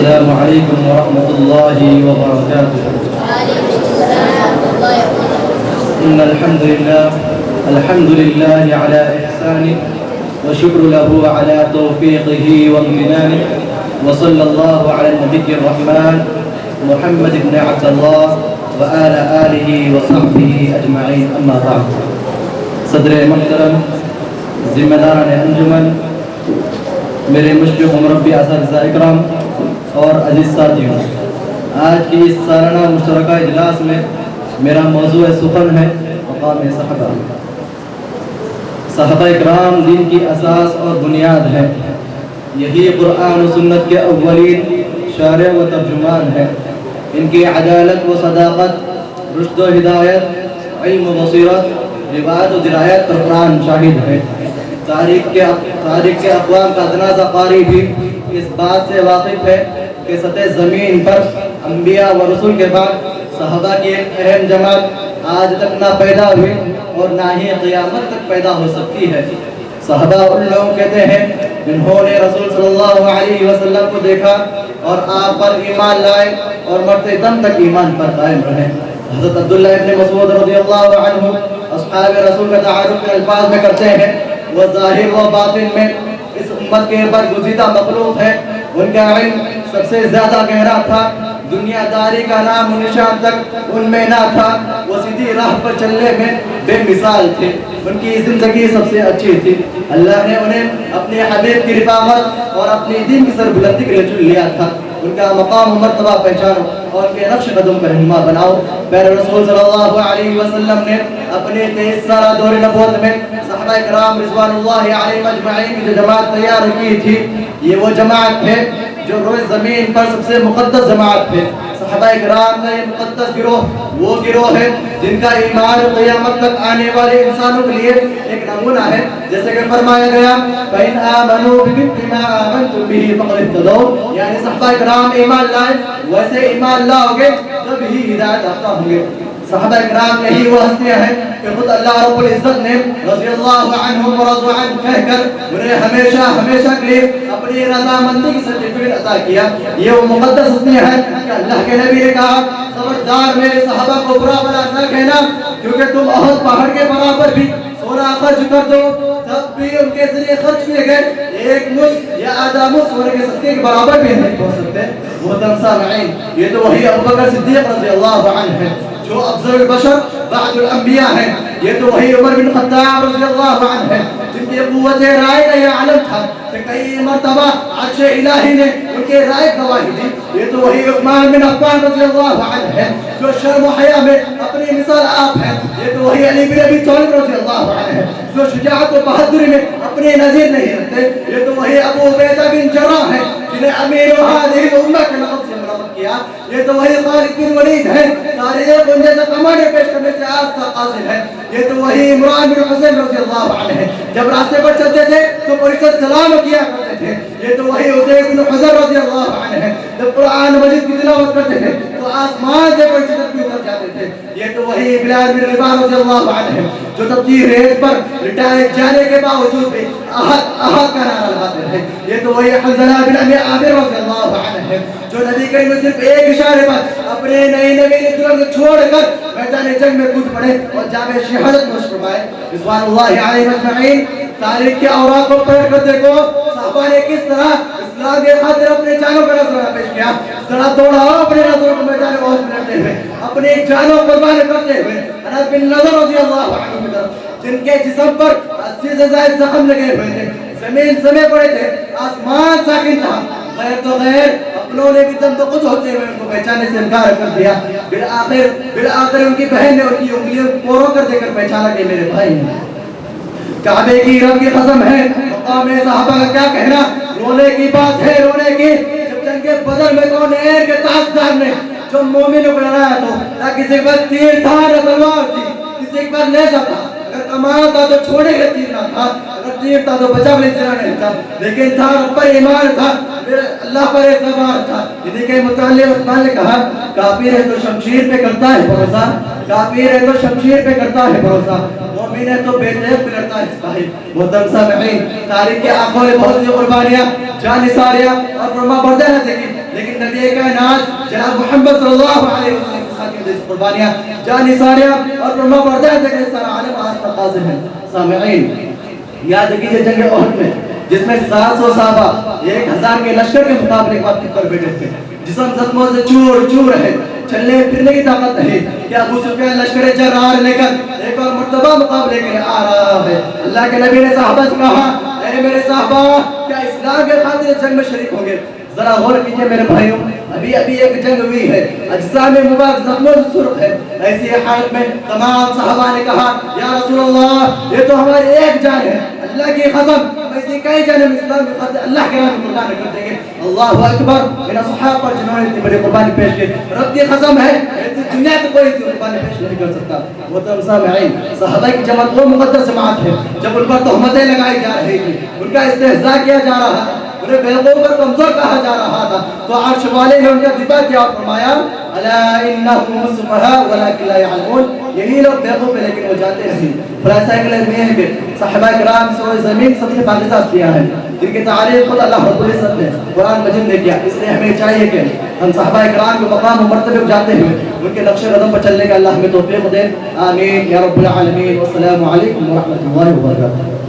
السلام عليكم ورحمة الله وبركاته. وعليكم السلام ورحمة الله وبركاته. إن الحمد لله على إحسانه وشكر له على توفيقه وامتنانه، وصلى الله على النبي الرحمن محمد بن عبد الله وآل آله وصحبه أجمعين. أما بعد، صدر محترم، ذمہ داران انجمن، میرے مشرق و مربی اساتذہ اکرام اور عزیز ساتھیوں، آج کی اس سالانہ مشترکہ اجلاس میں میرا موضوع سخن ہے مقام صحابہ. صحابہ اکرام دین کی اساس اور بنیاد ہے. یہی قرآن و سنت کے اولین شارع و ترجمان ہے. ان کی عدالت و صداقت، رشد و ہدایت، علم و بصیرت، روایت و درایت پر قرآن شاہد ہے. تاریخ کے اقوام کا جنازہ قاری بھی اس بات سے واقف ہے کہ سطح زمین پر انبیاء و رسول کے بعد صحابہ کی ایک اہم جماعت آج تک نہ پیدا ہوئی اور نہ ہی قیامت تک پیدا ہو سکتی ہے. صحابہ ان لوگ کہتے ہیں جنہوں نے رسول صلی اللہ علیہ وسلم کو دیکھا اور آپ پر ایمان لائے اور مرتے دم تک ایمان پر قائم رہے. حضرت عبداللہ ابن مسعود رضی اللہ عنہ اصحاب رسول کا تعارف کے الفاظ میں کرتے ہیں، وہ ظاہر و باطن میں اس امت کے برگزیدہ مخلوق ہے. ان کا علم سب سے زیادہ گہرا تھا، دنیا داری کا نام و نشان تک ان میں نہ تھا. وہ سیدھی راہ پر چلنے میں بے مثال تھے. ان کی زندگی سب سے اچھی تھی. اللہ نے انہیں اپنے حبیب کی رفاقت اور اپنی دین کی سربلندی کے لیے چن لیا تھا. ان کا مقام و مرتبہ پہچانو اور ان کے نقش قدم پر رہنما بناؤ. پیارے رسول صلی اللہ علیہ وسلم نے اپنے 23 سالہ دور نبوت میں صحابہ کرام رضوان اللہ علیہم اجمعین کی جو جماعت تیار کی تھی، یہ وہ جماعت ہے جو روز زمین پر سب سے مقدس جماعت ہے. صحابہ کرام کا یہ مقدس گروہ وہ گروہ ہے جن کا ایمان قیامت تک آنے والے انسانوں کے لیے ایک نمونہ ہے. جیسے کہ فرمایا گیا فَإِنْ آمَنُوا بِمِثْلِ مَا آمَنْتُمْ بِهِ فَقَدِ اهْتَدَوْا، یعنی صحابہ کرام ایمان لائے ویسے ایمان لاؤ گے تب ہی ہدایت یافتہ ہوں گے. صحابہ کرام یہی وہ ہستیاں ہیں کہ خود اللہ رب العزت نے رضی اللہ عنہم ورضوا عنہ کہہ کر انہیں ہمیشہ ہمیشہ کے لیے اپنی رضامندی کی سرٹیفکیٹ عطا کیا. یہ وہ مقدس ہستیاں ہیں کہ اللہ کے نبی نے کہا خبردار میرے صحابہ کو برا بلا نہ کہنا، کیونکہ تم احد پہاڑ کے برابر بھی سونا خرچ کر دو تب بھی ان کے ذریعے خرچ کیے گئے ایک مجھ یا آدھا مجھ سونے کے صدقے کے برابر بھی نہیں پہنچ سکتے. محترم سامعین، یہ تو وہی ابوبکر صدیق رضی اللہ عنہ ہے جو افضل البشر بعد الانبیاء ہیں. یہ تو وہی عمر بن خطاب رضی اللہ عنہ ہے جن کی قوت رائے کا یہ عالم تھا کہ کئی مرتبہ عرش الہی نے ان کے رائے گواہی دی. یہ تو وہی عثمان بن عفان رضی اللہ عنہ ہے جو شرم و حیا میں اپنی مثال آپ ہے. یہ تو وہی علی بن ابی طالب رضی اللہ عنہ ہے جو شجاعت و بہادری میں اپنے نظیر نہیں رکھتے. یہ تو وہی ابو عبیدہ بن جراح ہے جنہیں امیر هذه الامہ کے لقب سے ملقب کیا. یہ تو وہی خالد بن ولید ہے تاریخ ان جیسا کمانڈر پیش کرنے سے آج تک قاصر ہے. یہ تو وہی عمران بن حسین رضی اللہ عنہ ہے، جب راستے پر چلتے تھے تو پریشت سلام کیا کرتے تھے. یہ تو وہی حسین بن حضر رضی اللہ عنہ ہے، جب قرآن مجید کی تلاوت کرتے تھے تو آسمان سے پریشت بھی اتر جاتے تھے. یہ تو وہی بلال بن رباح رضی اللہ عنہ ہے جو تبجیح ریت پر لٹائے جانے کے باوجود بھی احد کا نعرہ لگاتے تھے. یہ تو وہی حنظلہ بن ابی عامر رضی اللہ عنہ ہے جو نبی کریم میں صرف ایک اشارے پر اپنے نئی نبی دلہن کو چھوڑ کر میدان جنگ میں کود پڑے اور جامع شہادت نوش فرمائے. رضوان اللہ علیہ اجمعین. تاریخ کے اوراق کو پڑھ کر دیکھو صحابہ نے کس طرح اسلام کے خاطر اپنے جانوں کا نذرانہ پیش کیا. ذرا دوڑا اپنے نظروں کو میدان عہد میں لڑتے ہوئے، اپنی جانوں قربان کرتے ہوئے انس بن نضر رضی اللہ عنہ کی طرف جن کے جسم پر 80 سے زائد زخم لگے ہوئے تھے، زمین سمے پڑے تھے، آسمان ساکن تھا، غیر تو غیر اپنوں نے بھی دم بخود ہوتے ہوئے ان کو پہچاننے سے انکار کر دیا. بالآخر ان کی بہن نے ان کی انگلیوں پوروں کر دے کر پہچانا کہ میرے بھائی ہیں. کعبے کی رب کی قسم ہے مقام صحابہ کا کیا کہنا، رونے کی بات ہے رونے کی. جب جنگ بدر میں کونین کے تاجدار نے جو مومنوں کو لڑایا تو نہ کسی کے پاس تیر تھا نہ تلوار تھی، کسی کے پاس نیزہ تھا، اگر کمان تھا تو چھوڑے کے تیر نہ تھا، اگر تیر تھا تو بچا بلی سرا نہیں تھا، لیکن تھا رب پر ایمان تھا، اللہ پر اعتبار تھا. انہیں کے متعلق عثمان نے کہا کافر ہے تو شمشیر پہ کرتا ہے بھروسہ، کافر ہے تو شمشیر پہ کرتا ہے بھروسہ، مومن ہے تو بے طیب پہ لڑتا ہے سپاہی. محترم سامعین، تاریخ کے آنکھوں نے بہت سی قربانیاں جان نثاریاں اور فرما بردہ نہ دیکھی لیکن نبی کائنات جناب محمد صلی اللہ علیہ وسلم کے ساتھ یہ قربانیاں جان ساریہ اور فرما بردار تک سارا عالم آج پر قاضر ہیں. سامعین یاد کیجئے جنگ احد میں جس میں 700 صحابہ 1000 کے لشکر کے مقابلے کے بعد کر بیٹھے تھے, جسم زخموں سے چور چور ہے, چلنے پھرنے کی طاقت نہیں, کیا ابو سفیان لشکر جرار لے کر ایک اور مرتبہ مقابلے کے لیے آ رہا ہے. اللہ کے نبی نے صحابہ سے کہا, اے میرے صحابہ کیا اسلام کے خاطر جنگ میں شریک ہوں گے؟ ذرا غور کیجئے میرے بھائیوں, ابھی ایک جنگ ہوئی ہے, اجسام مبارک زخموں سے سرخ ہے. ایسی حالت میں تمام صحابہ نے کہا, یا رسول اللہ یہ تو ہماری ایک جان ہے, اللہ کی قسم ایسی کئی جانیں اسلام کی خاطر اللہ کے نام قربان کر دیں گے. اللہ اکبر. ان صحابہ پر جنہوں نے اتنی بڑی قربانی پیش کی, رب کی قسم ہے دنیا میں کوئی ایسی قربانی پیش نہیں کر سکتا. محترم سامعین, صحابہ کی جماعت وہ مقدس جماعت ہے جب ان پر تہمتیں لگائی جا رہی تھی, ان کا استہزاء کیا جا رہا تھا, انہیں بیوقوف اور کمزور کہا جا رہا تھا, تو عرش والے نے ان کا دفاع کیا اور فرمایا, الا انهم السفهاء ولكن لا يعلمون, یہی لوگ بیوقوف ہیں لیکن وہ جانتے نہیں. خلاصہ کلام یہ ہے کہ صحابہ کرام سوئے زمین سب سے پاکیزہ ہستیاں ہیں جن کی تعریف خود اللہ رب العزت نے قرآن مجید نے کیا. اس لیے ہمیں چاہیے کہ ہم صحابہ کرام کے مقام و مرتبے کو جانتے ہوئے ان کے نقش قدم پر چلنے کا اللہ ہمیں توفیق دے. آمین یا رب العالمین. والسلام علیکم ورحمۃ اللہ وبرکاتہ.